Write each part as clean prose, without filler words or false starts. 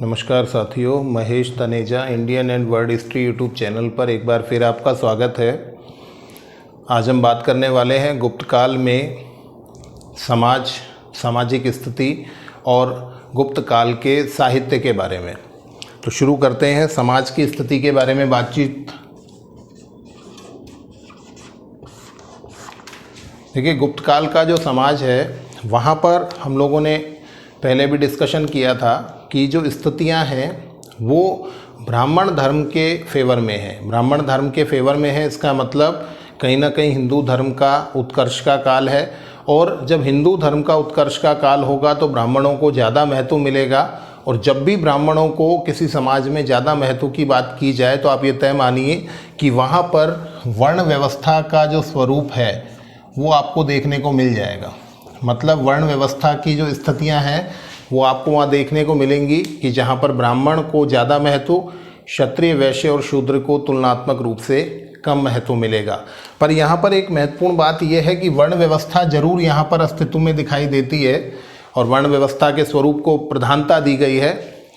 नमस्कार साथियों, Mahesh Taneja Indian and world history YouTube channel पर एक बार फिर आपका स्वागत है। आज हम बात करने वाले हैं गुप्त काल में सामाजिक स्थिति और गुप्त काल के साहित्य के बारे में। तो शुरू करते हैं समाज की स्थिति के बारे में बातचीत। देखिए, गुप्त काल का जो समाज है वहाँ पर हम लोगों ने पहले भी डिस्कशन किया था कि जो स्थितियाँ हैं वो ब्राह्मण धर्म के फेवर में है। ब्राह्मण धर्म के फेवर में है, इसका मतलब कहीं ना कहीं हिंदू धर्म का उत्कर्ष का काल है। और जब हिंदू धर्म का उत्कर्ष का काल होगा तो ब्राह्मणों को ज़्यादा महत्व मिलेगा। और जब भी ब्राह्मणों को किसी समाज में ज़्यादा महत्व की बात की जाए तो आप ये तय मानिए कि वहाँ पर वर्ण व्यवस्था का जो स्वरूप है वो आपको देखने को मिल जाएगा। मतलब वर्ण व्यवस्था की जो स्थितियां हैं वो आपको वहाँ देखने को मिलेंगी कि जहाँ पर ब्राह्मण को ज़्यादा महत्व, क्षत्रिय, वैश्य और शूद्र को तुलनात्मक रूप से कम महत्व मिलेगा। पर यहाँ पर एक महत्वपूर्ण बात यह है कि वर्ण व्यवस्था जरूर यहाँ पर अस्तित्व में दिखाई देती है और वर्ण व्यवस्था के स्वरूप को प्रधानता दी गई है,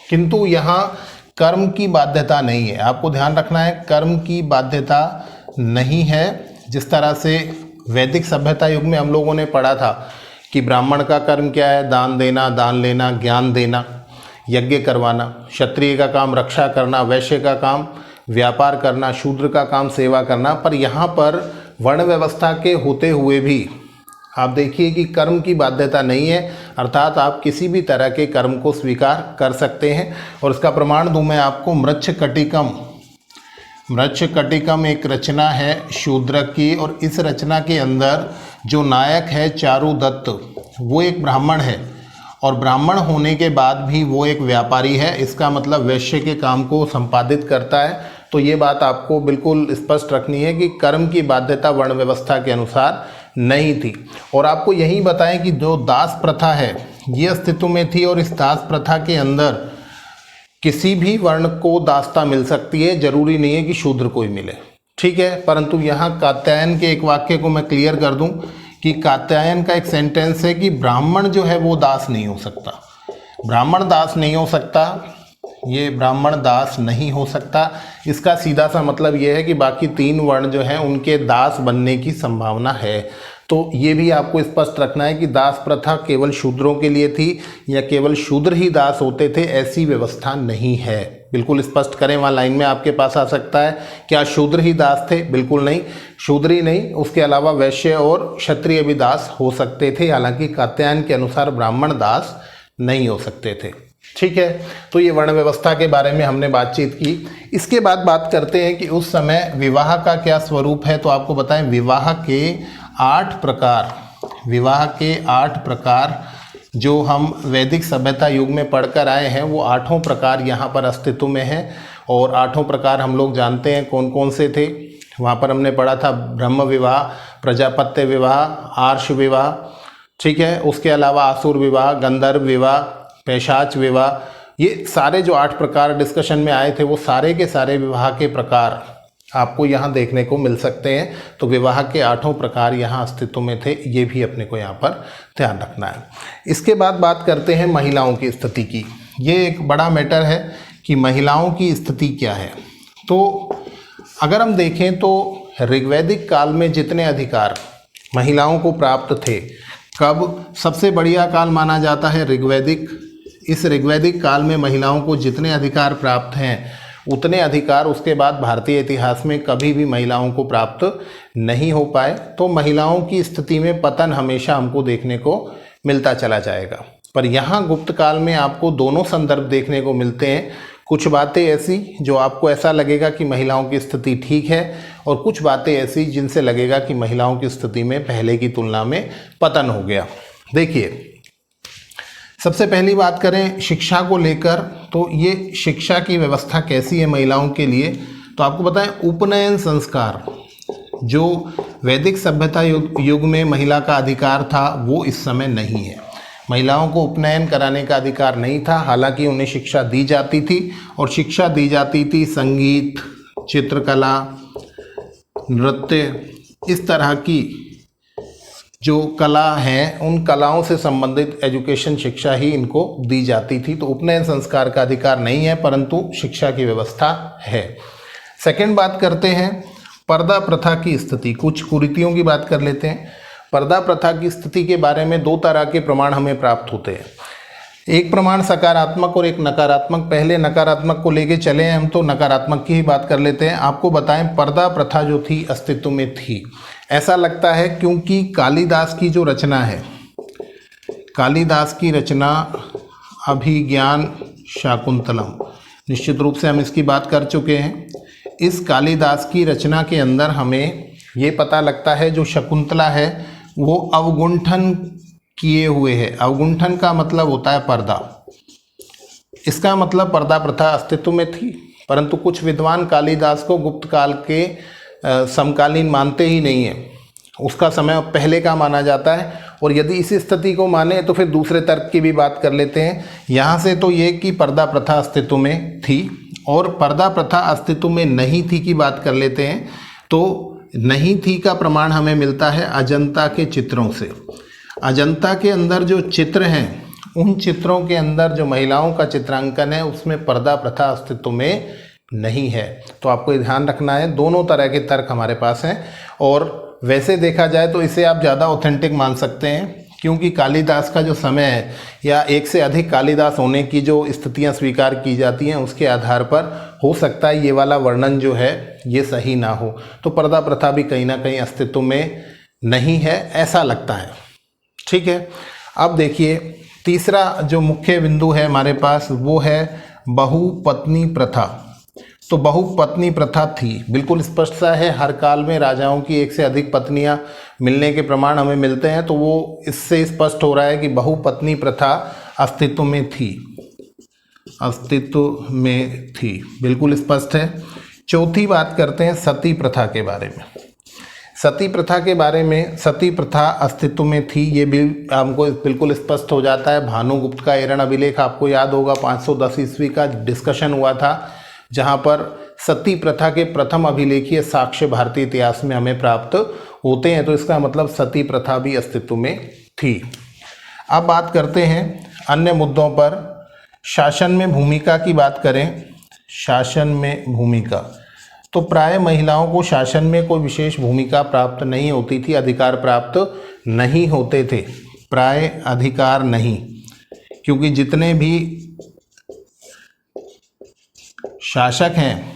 किंतु यहाँ कर्म की बाध्यता नहीं है। आपको ध्यान रखना है, कर्म की बाध्यता नहीं है। जिस तरह से वैदिक सभ्यता युग में हम लोगों ने पढ़ा था कि ब्राह्मण का कर्म क्या है, दान देना, दान लेना, ज्ञान देना, यज्ञ करवाना। क्षत्रिय का काम रक्षा करना, वैश्य का काम व्यापार करना, शूद्र का काम सेवा करना। पर यहाँ पर वर्ण व्यवस्था के होते हुए भी आप देखिए कि कर्म की बाध्यता नहीं है, अर्थात आप किसी भी तरह के कर्म को स्वीकार कर सकते हैं। और इसका प्रमाण दूं मैं आपको, मृच्छकटिकम एक रचना है शूद्रक की, और इस रचना के अंदर जो नायक है चारुदत्त, वो एक ब्राह्मण है और ब्राह्मण होने के बाद भी वो एक व्यापारी है। इसका मतलब वैश्य के काम को संपादित करता है। तो ये बात आपको बिल्कुल स्पष्ट रखनी है कि कर्म की बाध्यता वर्ण व्यवस्था के अनुसार नहीं थी। और आपको यही बताएं कि जो दास प्रथा है ये अस्तित्व में थी और इस दास प्रथा के अंदर किसी भी वर्ण को दासता मिल सकती है, जरूरी नहीं है कि शूद्र को ही मिले, ठीक है। परंतु यहाँ कात्यायन के एक वाक्य को मैं क्लियर कर दूं कि कात्यायन का एक सेंटेंस है कि ब्राह्मण जो है वो दास नहीं हो सकता, ब्राह्मण दास नहीं हो सकता, ये ब्राह्मण दास नहीं हो सकता। इसका सीधा सा मतलब ये है कि बाकी तीन वर्ण जो हैं उनके दास बनने की संभावना है। तो ये भी आपको स्पष्ट रखना है कि दास प्रथा केवल शूद्रों के लिए थी या केवल शूद्र ही दास होते थे, ऐसी व्यवस्था नहीं है। बिल्कुल स्पष्ट करें, वहाँ लाइन में आपके पास आ सकता है, क्या शूद्र ही दास थे? बिल्कुल नहीं, शूद्र ही नहीं, उसके अलावा वैश्य और क्षत्रिय भी दास हो सकते थे। हालांकि कात्यायन के अनुसार ब्राह्मण दास नहीं हो सकते थे, ठीक है। तो ये वर्ण व्यवस्था के बारे में हमने बातचीत की। इसके बाद बात करते हैं कि उस समय विवाह का क्या स्वरूप है। तो आपको बताएं, विवाह के 8 प्रकार जो हम वैदिक सभ्यता युग में पढ़कर आए हैं वो 8 प्रकार यहाँ पर अस्तित्व में हैं। और 8 प्रकार हम लोग जानते हैं कौन कौन से थे। वहाँ पर हमने पढ़ा था ब्रह्म विवाह, प्रजापत्य विवाह, आर्ष विवाह, ठीक है। उसके अलावा आसुर विवाह, गंधर्व विवाह, पैशाच विवाह, ये सारे जो 8 प्रकार डिस्कशन में आए थे वो सारे के सारे विवाह के प्रकार आपको यहाँ देखने को मिल सकते हैं। तो विवाह के 8 प्रकार यहाँ अस्तित्व में थे, ये भी अपने को यहाँ पर ध्यान रखना है। इसके बाद बात करते हैं महिलाओं की स्थिति की। ये एक बड़ा मैटर है कि महिलाओं की स्थिति क्या है। तो अगर हम देखें तो ऋग्वैदिक काल में जितने अधिकार महिलाओं को प्राप्त थे, कब सबसे बढ़िया काल माना जाता है ऋग्वैदिक। इस ऋग्वैदिक काल में महिलाओं को जितने अधिकार प्राप्त हैं उतने अधिकार उसके बाद भारतीय इतिहास में कभी भी महिलाओं को प्राप्त नहीं हो पाए। तो महिलाओं की स्थिति में पतन हमेशा हमको देखने को मिलता चला जाएगा। पर यहाँ गुप्त काल में आपको दोनों संदर्भ देखने को मिलते हैं। कुछ बातें ऐसी जो आपको ऐसा लगेगा कि महिलाओं की स्थिति ठीक है और कुछ बातें ऐसी जिनसे लगेगा कि महिलाओं की स्थिति में पहले की तुलना में पतन हो गया। देखिए, सबसे पहली बात करें शिक्षा को लेकर, तो ये शिक्षा की व्यवस्था कैसी है महिलाओं के लिए। तो आपको बताएं, उपनयन संस्कार जो वैदिक सभ्यता युग में महिला का अधिकार था वो इस समय नहीं है। महिलाओं को उपनयन कराने का अधिकार नहीं था। हालांकि उन्हें शिक्षा दी जाती थी और शिक्षा दी जाती थी संगीत, चित्रकला, नृत्य, इस तरह की जो कला हैं उन कलाओं से संबंधित एजुकेशन शिक्षा ही इनको दी जाती थी। तो उपनयन संस्कार का अधिकार नहीं है, परंतु शिक्षा की व्यवस्था है। सेकंड बात करते हैं पर्दा प्रथा की स्थिति, कुछ कुरीतियों की बात कर लेते हैं। पर्दा प्रथा की स्थिति के बारे में दो तरह के प्रमाण हमें प्राप्त होते हैं, एक प्रमाण सकारात्मक और एक नकारात्मक। पहले नकारात्मक को लेके चले हैं हम, तो नकारात्मक की ही बात कर लेते हैं। आपको बताएं, पर्दा प्रथा जो थी अस्तित्व में थी, ऐसा लगता है क्योंकि कालिदास की जो रचना है, कालिदास की रचना अभिज्ञान शाकुंतलम, निश्चित रूप से हम इसकी बात कर चुके हैं। इस कालिदास की रचना के अंदर हमें ये पता लगता है जो शकुंतला है वो अवगुंठन किए हुए है। अवगुंठन का मतलब होता है पर्दा। इसका मतलब पर्दा प्रथा अस्तित्व में थी, परंतु कुछ विद्वान कालिदास को गुप्त काल के समकालीन मानते ही नहीं है, उसका समय पहले का माना जाता है। और यदि इस स्थिति को माने तो फिर दूसरे तर्क की भी बात कर लेते हैं। यहाँ से तो ये कि पर्दा प्रथा अस्तित्व में थी, और पर्दा प्रथा अस्तित्व में नहीं थी की बात कर लेते हैं। तो नहीं थी का प्रमाण हमें मिलता है अजंता के चित्रों से। अजंता के अंदर जो चित्र हैं, उन चित्रों के अंदर जो महिलाओं का चित्रांकन है उसमें पर्दा प्रथा अस्तित्व में नहीं है। तो आपको ध्यान रखना है, दोनों तरह के तर्क हमारे पास हैं। और वैसे देखा जाए तो इसे आप ज़्यादा ऑथेंटिक मान सकते हैं, क्योंकि कालिदास का जो समय है या एक से अधिक कालिदास होने की जो स्थितियां स्वीकार की जाती हैं उसके आधार पर हो सकता है ये वाला वर्णन जो है ये सही ना हो। तो पर्दा प्रथा भी कहीं ना कहीं अस्तित्व में नहीं है, ऐसा लगता है। ठीक है, अब देखिए तीसरा जो मुख्य बिंदु है हमारे पास वो है बहुपत्नी प्रथा। तो बहुपत्नी प्रथा थी, बिल्कुल स्पष्ट सा है, हर काल में राजाओं की एक से अधिक पत्नियां मिलने के प्रमाण हमें मिलते हैं। तो वो इससे स्पष्ट हो रहा है कि बहुपत्नी प्रथा अस्तित्व में थी, अस्तित्व में थी, बिल्कुल स्पष्ट है। चौथी बात करते हैं सती प्रथा के बारे में। सती प्रथा के बारे में, सती प्रथा अस्तित्व में थी, ये भी हमको बिल्कुल स्पष्ट हो जाता है। भानुगुप्त का एरण अभिलेख आपको याद होगा, 510 ईस्वी का डिस्कशन हुआ था, जहाँ पर सती प्रथा के प्रथम अभिलेखीय साक्ष्य भारतीय इतिहास में हमें प्राप्त होते हैं। तो इसका मतलब सती प्रथा भी अस्तित्व में थी। अब बात करते हैं अन्य मुद्दों पर। शासन में भूमिका की बात करें, शासन में भूमिका, तो प्राय महिलाओं को शासन में कोई विशेष भूमिका प्राप्त नहीं होती थी, अधिकार प्राप्त नहीं होते थे, प्राय अधिकार नहीं, क्योंकि जितने भी शासक हैं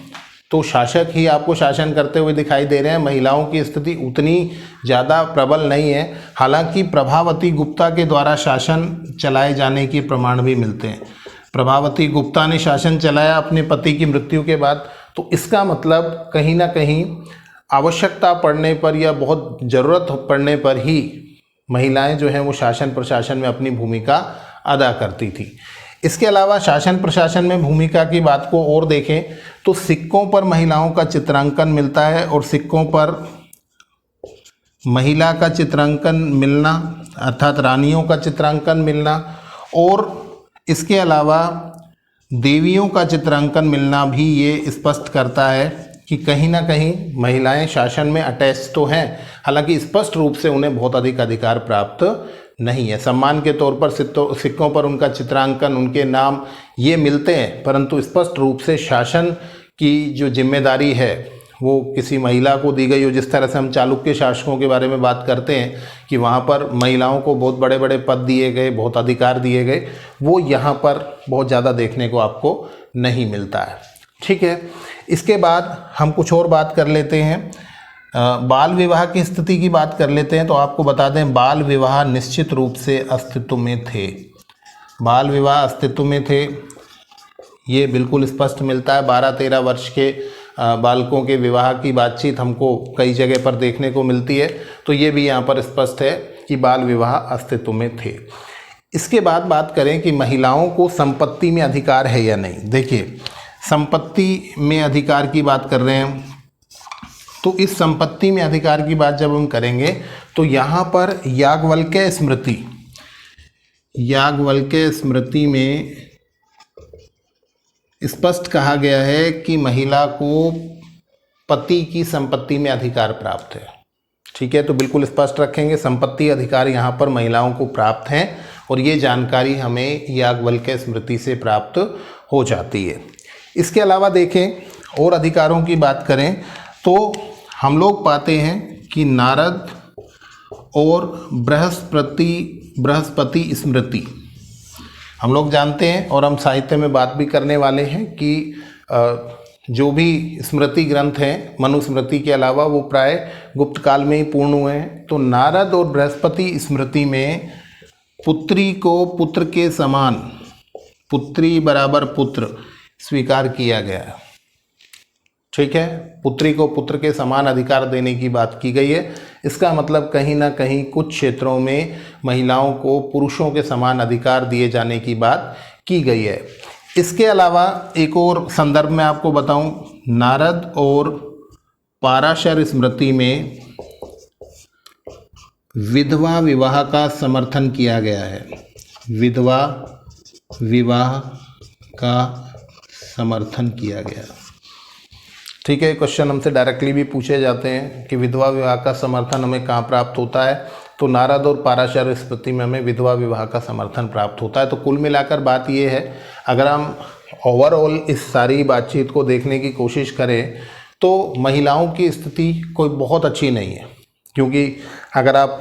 तो शासक ही आपको शासन करते हुए दिखाई दे रहे हैं। महिलाओं की स्थिति उतनी ज़्यादा प्रबल नहीं है। हालांकि प्रभावती गुप्ता के द्वारा शासन चलाए जाने के प्रमाण भी मिलते हैं। प्रभावती गुप्ता ने शासन चलाया अपने पति की मृत्यु के बाद। तो इसका मतलब कहीं ना कहीं आवश्यकता पड़ने पर या बहुत ज़रूरत पड़ने पर ही महिलाएं जो हैं वो शासन प्रशासन में अपनी भूमिका अदा करती थी। इसके अलावा शासन प्रशासन में भूमिका की बात को और देखें तो सिक्कों पर महिलाओं का चित्रांकन मिलता है, और सिक्कों पर महिला का चित्रांकन मिलना अर्थात रानियों का चित्रांकन मिलना, और इसके अलावा देवियों का चित्रांकन मिलना भी ये स्पष्ट करता है कि कहीं ना कहीं महिलाएं शासन में अटैच तो हैं, हालांकि स्पष्ट रूप से उन्हें बहुत अधिक अधिकार प्राप्त नहीं है। सम्मान के तौर पर सिक्कों पर उनका चित्रांकन, उनके नाम ये मिलते हैं, परंतु स्पष्ट रूप से शासन की जो जिम्मेदारी है वो किसी महिला को दी गई हो। जिस तरह से हम चालुक्य शासकों के बारे में बात करते हैं कि वहाँ पर महिलाओं को बहुत बड़े बड़े पद दिए गए, बहुत अधिकार दिए गए, वो यहाँ पर बहुत ज़्यादा देखने को आपको नहीं मिलता है। ठीक है, इसके बाद हम कुछ और बात कर लेते हैं, बाल विवाह की स्थिति की बात कर लेते हैं। तो आपको बता दें बाल विवाह निश्चित रूप से अस्तित्व में थे, बाल विवाह अस्तित्व में थे, ये बिल्कुल स्पष्ट मिलता है। 12-13 वर्ष के बालकों के विवाह की बातचीत हमको कई जगह पर देखने को मिलती है। तो ये भी यहाँ पर स्पष्ट है कि बाल विवाह अस्तित्व में थे। इसके बाद बात करें कि महिलाओं को संपत्ति में अधिकार है या नहीं। देखिए, संपत्ति में अधिकार की बात कर रहे हैं, तो इस संपत्ति में अधिकार की बात जब हम करेंगे तो यहाँ पर याज्ञवल्क्य स्मृति में स्पष्ट कहा गया है कि महिला को पति की संपत्ति में अधिकार प्राप्त है। ठीक है, तो बिल्कुल स्पष्ट रखेंगे। संपत्ति अधिकार यहाँ पर महिलाओं को प्राप्त हैं और ये जानकारी हमें याज्ञवल्क्य स्मृति से प्राप्त हो जाती है। इसके अलावा देखें और अधिकारों की बात करें तो हम लोग पाते हैं कि नारद और बृहस्पति स्मृति हम लोग जानते हैं और हम साहित्य में बात भी करने वाले हैं कि जो भी स्मृति ग्रंथ हैं मनुस्मृति के अलावा वो प्राय गुप्त काल में ही पूर्ण हुए हैं। तो नारद और बृहस्पति स्मृति में पुत्री को पुत्र के समान, पुत्री बराबर पुत्र स्वीकार किया गया है। ठीक है, पुत्री को पुत्र के समान अधिकार देने की बात की गई है। इसका मतलब कहीं ना कहीं कुछ क्षेत्रों में महिलाओं को पुरुषों के समान अधिकार दिए जाने की बात की गई है। इसके अलावा एक और संदर्भ में आपको बताऊं, नारद और पाराशर स्मृति में विधवा विवाह का समर्थन किया गया है। विधवा विवाह का समर्थन किया गया। ठीक है, क्वेश्चन हमसे डायरेक्टली भी पूछे जाते हैं कि विधवा विवाह का समर्थन हमें कहाँ प्राप्त होता है, तो नारद और पाराशर स्मृति में हमें विधवा विवाह का समर्थन प्राप्त होता है। तो कुल मिलाकर बात ये है, अगर हम ओवरऑल इस सारी बातचीत को देखने की कोशिश करें तो महिलाओं की स्थिति कोई बहुत अच्छी नहीं है, क्योंकि अगर आप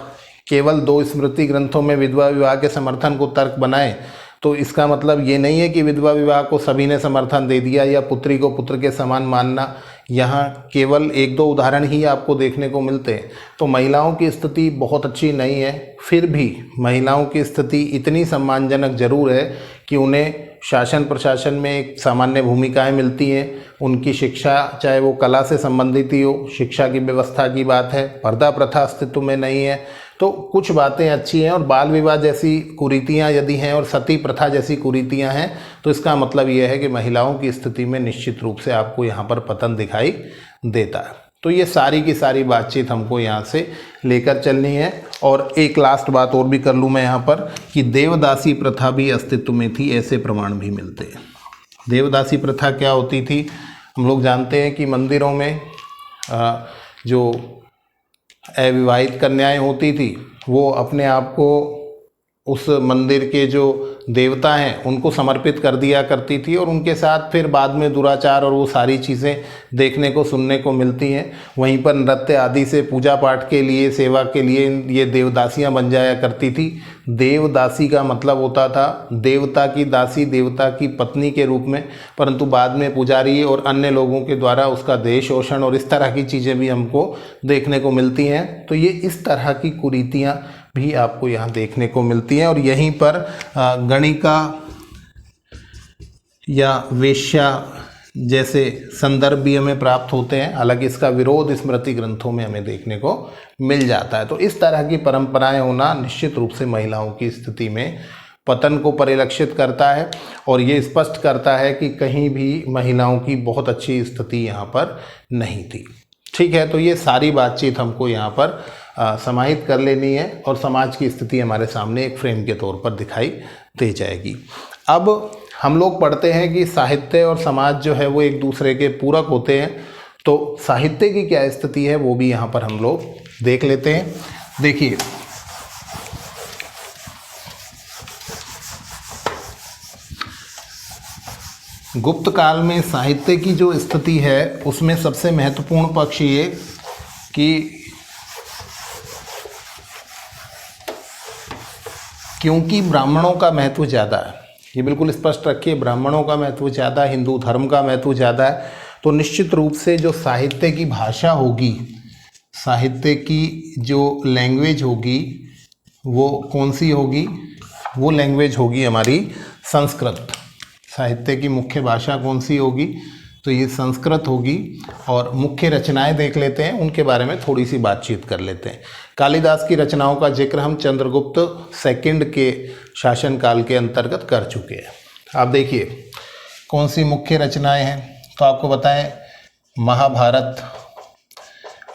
केवल 2 स्मृति ग्रंथों में विधवा विवाह के समर्थन को तर्क बनाएं तो इसका मतलब ये नहीं है कि विधवा विवाह को सभी ने समर्थन दे दिया या पुत्री को पुत्र के समान मानना। यहाँ केवल 1-2 उदाहरण ही आपको देखने को मिलते हैं। तो महिलाओं की स्थिति बहुत अच्छी नहीं है, फिर भी महिलाओं की स्थिति इतनी सम्मानजनक जरूर है कि उन्हें शासन प्रशासन में एक सामान्य भूमिकाएं मिलती हैं। उनकी शिक्षा, चाहे वो कला से संबंधित ही हो, शिक्षा की व्यवस्था की बात है, पर्दा प्रथा अस्तित्व में नहीं है। तो कुछ बातें अच्छी हैं और बाल विवाह जैसी कुरीतियां यदि हैं और सती प्रथा जैसी कुरीतियां हैं तो इसका मतलब ये है कि महिलाओं की स्थिति में निश्चित रूप से आपको यहाँ पर पतन दिखाई देता है। तो ये सारी की सारी बातचीत हमको यहाँ से लेकर चलनी है। और एक लास्ट बात और भी कर लूँ मैं यहाँ पर कि देवदासी प्रथा भी अस्तित्व में थी, ऐसे प्रमाण भी मिलते हैं। देवदासी प्रथा क्या होती थी, हम लोग जानते हैं कि मंदिरों में जो अविवाहित कन्याएं होती थी वो अपने आप को उस मंदिर के जो देवता हैं उनको समर्पित कर दिया करती थी और उनके साथ फिर बाद में दुराचार और वो सारी चीज़ें देखने को सुनने को मिलती हैं। वहीं पर नृत्य आदि से पूजा पाठ के लिए, सेवा के लिए ये देवदासियां बन जाया करती थी। देवदासी का मतलब होता था देवता की दासी, देवता की पत्नी के रूप में, परंतु बाद में पुजारी और अन्य लोगों के द्वारा उसका देह शोषण और इस तरह की चीज़ें भी हमको देखने को मिलती हैं। तो ये इस तरह की कुरीतियाँ भी आपको यहाँ देखने को मिलती हैं और यहीं पर गणिका या वेश्या जैसे संदर्भ भी हमें प्राप्त होते हैं। हालांकि इसका विरोध स्मृति ग्रंथों में हमें देखने को मिल जाता है। तो इस तरह की परंपराएं होना निश्चित रूप से महिलाओं की स्थिति में पतन को परिलक्षित करता है और ये स्पष्ट करता है कि कहीं भी महिलाओं की बहुत अच्छी स्थिति यहाँ पर नहीं थी। ठीक है, तो ये सारी बातचीत हमको यहाँ पर समाहित कर लेनी है और समाज की स्थिति हमारे सामने एक फ्रेम के तौर पर दिखाई दे जाएगी। अब हम लोग पढ़ते हैं कि साहित्य और समाज जो है वो एक दूसरे के पूरक होते हैं। तो साहित्य की क्या स्थिति है वो भी यहाँ पर हम लोग देख लेते हैं। देखिए, गुप्त काल में साहित्य की जो स्थिति है उसमें सबसे महत्वपूर्ण पक्ष ये कि क्योंकि ब्राह्मणों का महत्व ज़्यादा है, ये बिल्कुल स्पष्ट रखिए, ब्राह्मणों का महत्व ज़्यादा है, हिंदू धर्म का महत्व ज़्यादा है, तो निश्चित रूप से जो साहित्य की भाषा होगी, साहित्य की जो लैंग्वेज होगी वो कौन सी होगी, वो लैंग्वेज होगी हमारी संस्कृत। साहित्य की मुख्य भाषा कौन सी होगी, तो ये संस्कृत होगी। और मुख्य रचनाएं देख लेते हैं, उनके बारे में थोड़ी सी बातचीत कर लेते हैं। कालिदास की रचनाओं का जिक्र हम चंद्रगुप्त सेकंड के शासनकाल के अंतर्गत कर चुके हैं। आप देखिए कौन सी मुख्य रचनाएं हैं, तो आपको बताएं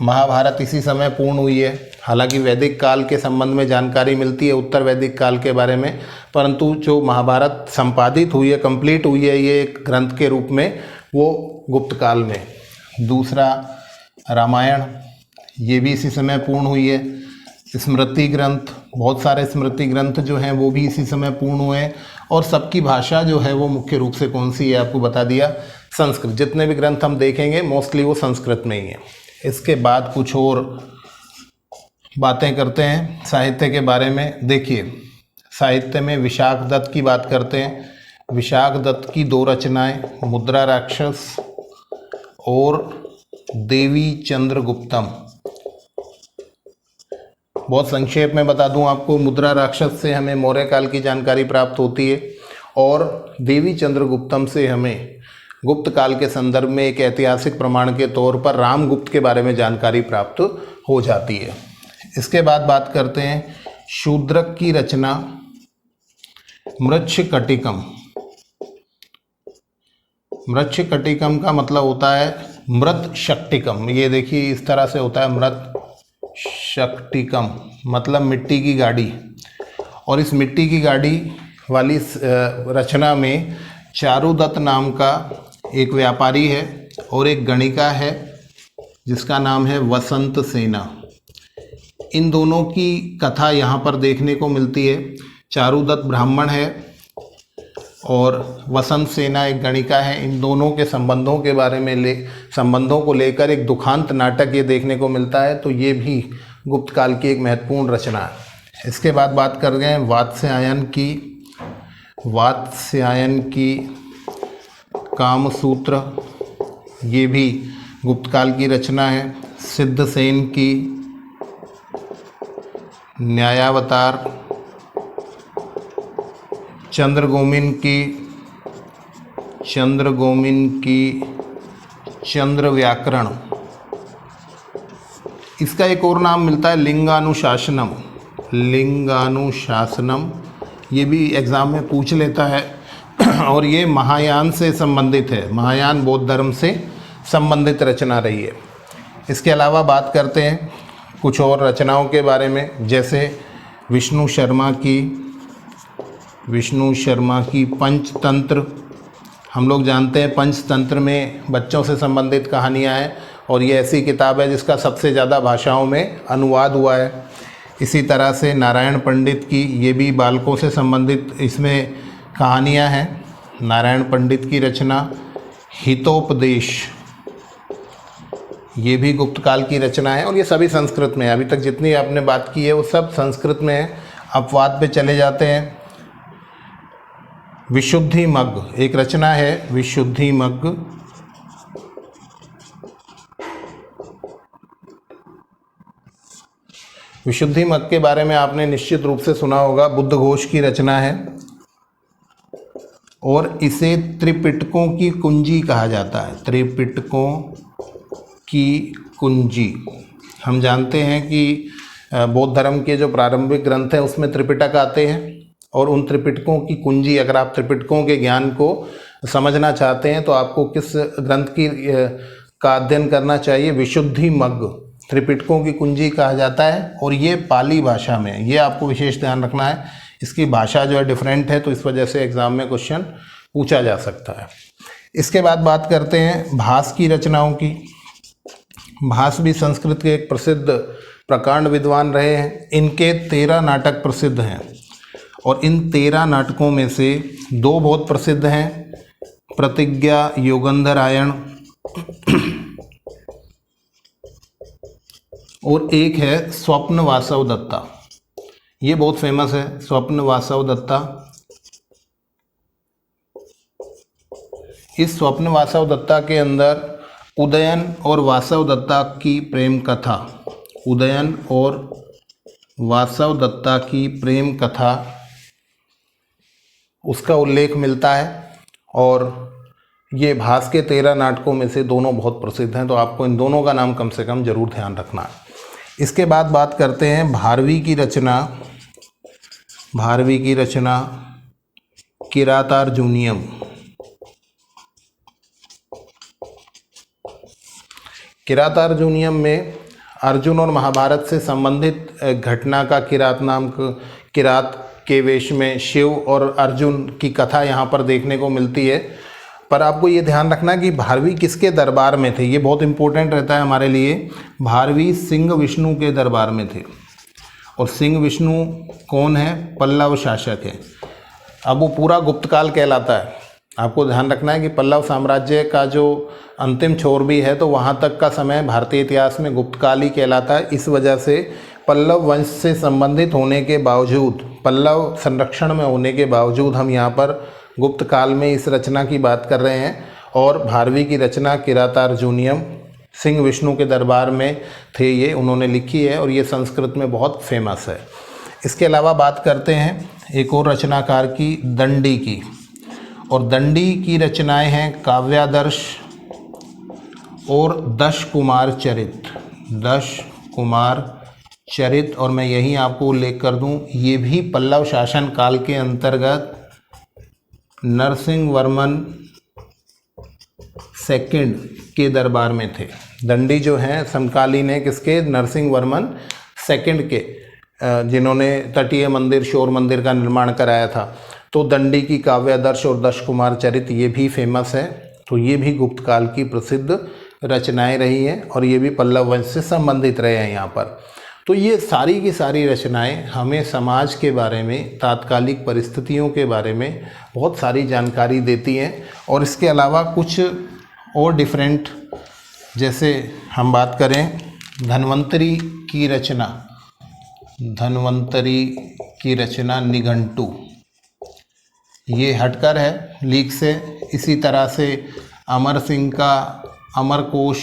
महाभारत इसी समय पूर्ण हुई है। हालांकि वैदिक काल के संबंध में जानकारी मिलती है उत्तर वैदिक काल के बारे में, परंतु जो महाभारत संपादित हुई है, कंप्लीट हुई है ये एक ग्रंथ के रूप में, वो गुप्त काल में। दूसरा रामायण, ये भी इसी समय पूर्ण हुई है। स्मृति ग्रंथ, बहुत सारे स्मृति ग्रंथ जो हैं वो भी इसी समय पूर्ण हुए हैं। और सबकी भाषा जो है वो मुख्य रूप से कौन सी है, आपको बता दिया, संस्कृत। जितने भी ग्रंथ हम देखेंगे मोस्टली वो संस्कृत में ही है। इसके बाद कुछ और बातें करते हैं साहित्य के बारे में। देखिए, साहित्य में विशाख दत्त की बात करते हैं। विशाख दत्त की 2 रचनाएं, मुद्रा राक्षस और देवी चंद्रगुप्तम। बहुत संक्षेप में बता दूं आपको, मुद्रा राक्षस से हमें मौर्य काल की जानकारी प्राप्त होती है और देवी चंद्रगुप्तम से हमें गुप्त काल के संदर्भ में एक ऐतिहासिक प्रमाण के तौर पर रामगुप्त के बारे में जानकारी प्राप्त हो जाती है। इसके बाद बात करते हैं शूद्रक की रचना मृच्छकटिकम। मृच्छकटिकम का मतलब होता है मृत शक्टिकम। ये देखिए इस तरह से होता है, मृत शक्टिकम मतलब मिट्टी की गाड़ी। और इस मिट्टी की गाड़ी वाली रचना में चारुदत्त नाम का एक व्यापारी है और एक गणिका है जिसका नाम है वसंत सेना। इन दोनों की कथा यहाँ पर देखने को मिलती है। चारुदत्त ब्राह्मण है और वसंत सेना एक गणिका है। इन दोनों के संबंधों के बारे में संबंधों को लेकर एक दुखांत नाटक ये देखने को मिलता है। तो ये भी गुप्त काल की एक महत्वपूर्ण रचना है। इसके बाद बात कर गए वात्स्यायन की कामसूत्र। ये भी गुप्त काल की रचना है। सिद्धसेन की न्यायावतार, चंद्रगोमिन की चंद्र व्याकरण। इसका एक और नाम मिलता है लिंगानुशासनम। ये भी एग्ज़ाम में पूछ लेता है और ये महायान से संबंधित है, महायान बौद्ध धर्म से संबंधित रचना रही है। इसके अलावा बात करते हैं कुछ और रचनाओं के बारे में, जैसे विष्णु शर्मा की पंचतंत्र। हम लोग जानते हैं पंचतंत्र में बच्चों से संबंधित कहानियाँ हैं और ये ऐसी किताब है जिसका सबसे ज़्यादा भाषाओं में अनुवाद हुआ है। इसी तरह से नारायण पंडित की, ये भी बालकों से संबंधित इसमें कहानियाँ हैं। नारायण पंडित की रचना हितोपदेश, ये भी गुप्त काल की रचना है और ये सभी संस्कृत में है। अभी तक जितनी आपने बात की है वो सब संस्कृत में है। अपवाद पे चले जाते हैं। विशुद्धिमग्ग एक रचना है, विशुद्धिमग्ग। विशुद्धिमग्ग के बारे में आपने निश्चित रूप से सुना होगा, बुद्धघोष की रचना है और इसे त्रिपिटकों की कुंजी कहा जाता है। त्रिपिटकों की कुंजी। हम जानते हैं कि बौद्ध धर्म के जो प्रारंभिक ग्रंथ हैं उसमें त्रिपिटक आते हैं और उन त्रिपिटकों की कुंजी, अगर आप त्रिपिटकों के ज्ञान को समझना चाहते हैं तो आपको किस ग्रंथ का अध्ययन करना चाहिए? विशुद्धिमग्ग त्रिपिटकों की कुंजी कहा जाता है और ये पाली भाषा में है। ये आपको विशेष ध्यान रखना है, इसकी भाषा जो है डिफरेंट है तो इस वजह से एग्ज़ाम में क्वेश्चन पूछा जा सकता है। इसके बाद बात करते हैं भास की रचनाओं की। भास भी संस्कृत के एक प्रसिद्ध प्रकांड विद्वान रहे हैं। इनके 13 नाटक प्रसिद्ध हैं और इन 13 नाटकों में से 2 बहुत प्रसिद्ध हैं, प्रतिज्ञा योगंधरायण और एक है स्वप्न वासव दत्ता। ये बहुत फेमस है, स्वप्न वासव दत्ता। इस स्वप्न वासव दत्ता के अंदर उदयन और वासव दत्ता की प्रेम कथा, उदयन और वासव दत्ता की प्रेम कथा, उसका उल्लेख मिलता है और ये भास के 13 नाटकों में से दोनों बहुत प्रसिद्ध हैं, तो आपको इन दोनों का नाम कम से कम जरूर ध्यान रखना है। इसके बाद बात करते हैं भारवी की रचना। भारवी की रचना किरातार्जुनीयम। किरातार्जुनीयम में अर्जुन और महाभारत से संबंधित घटना का किरात के वेश में शिव और अर्जुन की कथा यहाँ पर देखने को मिलती है। पर आपको ये ध्यान रखना कि भारवी किसके दरबार में थे, ये बहुत इंपॉर्टेंट रहता है हमारे लिए। भारवी सिंह विष्णु के दरबार में थे। और सिंह विष्णु कौन है? पल्लव शासक है। अब वो पूरा गुप्तकाल कहलाता है। आपको ध्यान रखना है कि पल्लव साम्राज्य का जो अंतिम छोर भी है तो वहाँ तक का समय भारतीय इतिहास में गुप्तकाल ही कहलाता है। इस वजह से पल्लव वंश से संबंधित होने के बावजूद, पल्लव संरक्षण में होने के बावजूद हम यहाँ पर गुप्त काल में इस रचना की बात कर रहे हैं। और भारवी की रचना किरातार्जुनीयम सिंह विष्णु के दरबार में थे, ये उन्होंने लिखी है और ये संस्कृत में बहुत फेमस है। इसके अलावा बात करते हैं एक और रचनाकार की, दंडी की। और दंडी की रचनाएं हैं काव्यादर्श और दश कुमार चरित। दश कुमार चरित, और मैं यहीं आपको उल्लेख कर दूं, ये भी पल्लव शासन काल के अंतर्गत नरसिंह वर्मन सेकंड के दरबार में थे। दंडी जो हैं समकालीन है किसके? नरसिंह वर्मन सेकंड के, जिन्होंने तटीय मंदिर शोर मंदिर का निर्माण कराया था। तो दंडी की काव्यादर्श और दश कुमार चरित ये भी फेमस है। तो ये भी गुप्त काल की प्रसिद्ध रचनाएं रही हैं और ये भी पल्लव वंश से संबंधित रहे हैं यहाँ पर। तो ये सारी की सारी रचनाएं हमें समाज के बारे में, तात्कालिक परिस्थितियों के बारे में बहुत सारी जानकारी देती हैं। और इसके अलावा कुछ और डिफरेंट, जैसे हम बात करें धन्वंतरी की रचना, धन्वंतरी की रचना निघंटु, ये हटकर है लीक से। इसी तरह से अमर सिंह का अमरकोश,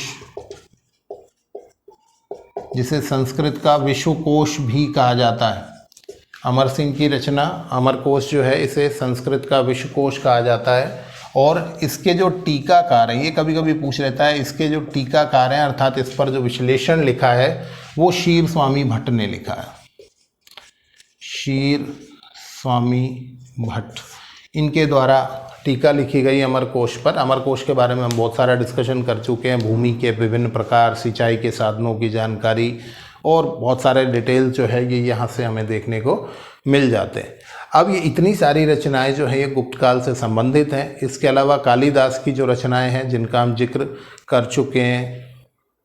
जिसे संस्कृत का विश्वकोश भी कहा जाता है। अमर सिंह की रचना अमरकोश जो है, इसे संस्कृत का विश्वकोश कहा जाता है। और इसके जो टीकाकार हैं, ये कभी कभी पूछ लेता है, इसके जो टीकाकार हैं अर्थात इस पर जो विश्लेषण लिखा है वो क्षीर स्वामी भट्ट ने लिखा है। क्षीर स्वामी भट्ट, इनके द्वारा टीका लिखी गई अमरकोश पर। अमरकोश के बारे में हम बहुत सारा डिस्कशन कर चुके हैं, भूमि के विभिन्न प्रकार, सिंचाई के साधनों की जानकारी और बहुत सारे डिटेल जो है ये यहाँ से हमें देखने को मिल जाते हैं। अब ये इतनी सारी रचनाएं जो हैं ये गुप्त काल से संबंधित हैं। इसके अलावा कालिदास की जो रचनाएं हैं जिनका हम जिक्र कर चुके हैं,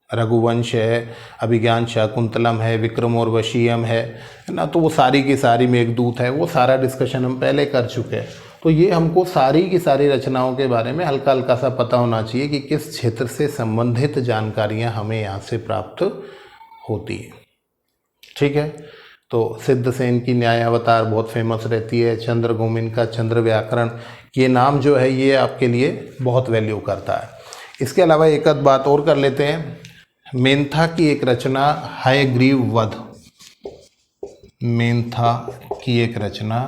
रघुवंश है, अभिज्ञान शाकुंतलम है, विक्रमोर्वशीयम है ना, तो वो सारी की सारी मेघदूत है, वो सारा डिस्कशन हम पहले कर चुके हैं। तो ये हमको सारी की सारी रचनाओं के बारे में हल्का हल्का सा पता होना चाहिए कि किस क्षेत्र से संबंधित जानकारियाँ हमें यहाँ से प्राप्त होती है। ठीक है, तो सिद्धसेन की न्याय अवतार बहुत फेमस रहती है, चंद्रघूमिन का चंद्र व्याकरण, ये नाम जो है ये आपके लिए बहुत वैल्यू करता है। इसके अलावा एक आध बात और कर लेते हैं। मेंथा की एक रचना हयग्रीव वध, मेंथा की एक रचना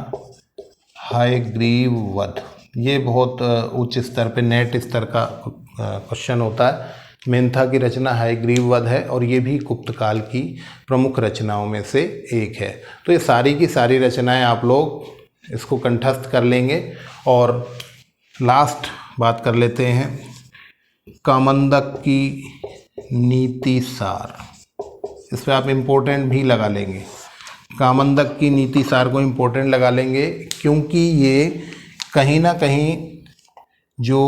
हयग्रीव वध, ये बहुत उच्च स्तर पे नेट स्तर का क्वेश्चन होता है। मेंथा की रचना हयग्रीव वध है और ये भी गुप्त काल की प्रमुख रचनाओं में से एक है। तो ये सारी की सारी रचनाएं आप लोग इसको कंठस्थ कर लेंगे। और लास्ट बात कर लेते हैं कामंदक की नीति सार, इस पर आप इम्पोर्टेंट भी लगा लेंगे। कामंदक की नीति सार को इम्पोर्टेंट लगा लेंगे क्योंकि ये कहीं ना कहीं जो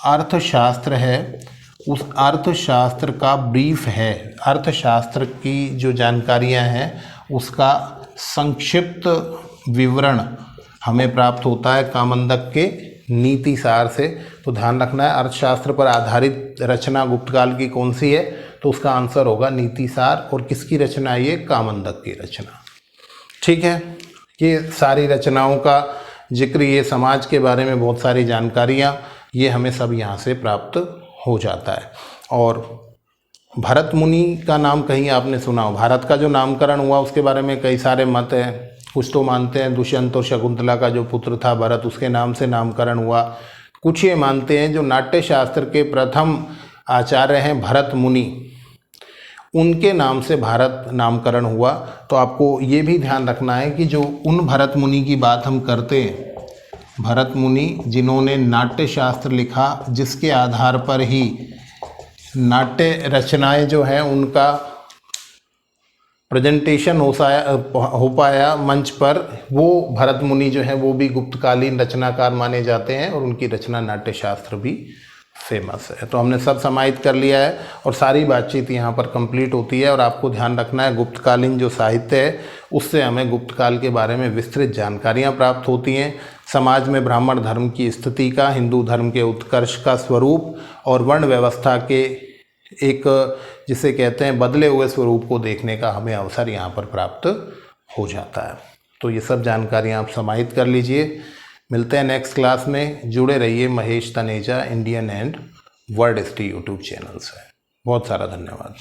अर्थशास्त्र है उस अर्थशास्त्र का ब्रीफ है, अर्थशास्त्र की जो जानकारियां हैं उसका संक्षिप्त विवरण हमें प्राप्त होता है कामंदक के नीति सार से। तो ध्यान रखना है अर्थशास्त्र पर आधारित रचना गुप्तकाल की कौन सी है, तो उसका आंसर होगा नीति सार। और किसकी रचना है ये? कामंदक की रचना। ठीक है, ये सारी रचनाओं का जिक्र, ये समाज के बारे में बहुत सारी जानकारियाँ, ये हमें सब यहाँ से प्राप्त हो जाता है। और भरत मुनि का नाम कहीं आपने सुना हो? भारत का जो नामकरण हुआ उसके बारे में कई सारे मत हैं। कुछ तो मानते हैं दुष्यंत और शकुंतला का जो पुत्र था भरत, उसके नाम से नामकरण हुआ। कुछ ये मानते हैं जो नाट्य शास्त्र के प्रथम आचार्य हैं भरत मुनि, उनके नाम से भारत नामकरण हुआ। तो आपको ये भी ध्यान रखना है कि जो उन भरत मुनि की बात हम करते हैं, भरत मुनि जिन्होंने नाट्य शास्त्र लिखा, जिसके आधार पर ही नाट्य रचनाएं जो हैं उनका प्रेजेंटेशन हो पाया मंच पर, वो भरत मुनि जो है वो भी गुप्तकालीन रचनाकार माने जाते हैं और उनकी रचना नाट्यशास्त्र भी फेमस है। तो हमने सब समाहित कर लिया है और सारी बातचीत यहाँ पर कंप्लीट होती है। और आपको ध्यान रखना है, गुप्तकालीन जो साहित्य है उससे हमें गुप्तकाल के बारे में विस्तृत जानकारियाँ प्राप्त होती हैं। समाज में ब्राह्मण धर्म की स्थिति का, हिंदू धर्म के उत्कर्ष का स्वरूप और वर्ण व्यवस्था के एक जिसे कहते हैं बदले हुए स्वरूप को देखने का हमें अवसर यहाँ पर प्राप्त हो जाता है। तो ये सब जानकारियाँ आप समाहित कर लीजिए। मिलते हैं नेक्स्ट क्लास में। जुड़े रहिए Mahesh Taneja Indian and world history YouTube channel से। बहुत सारा धन्यवाद।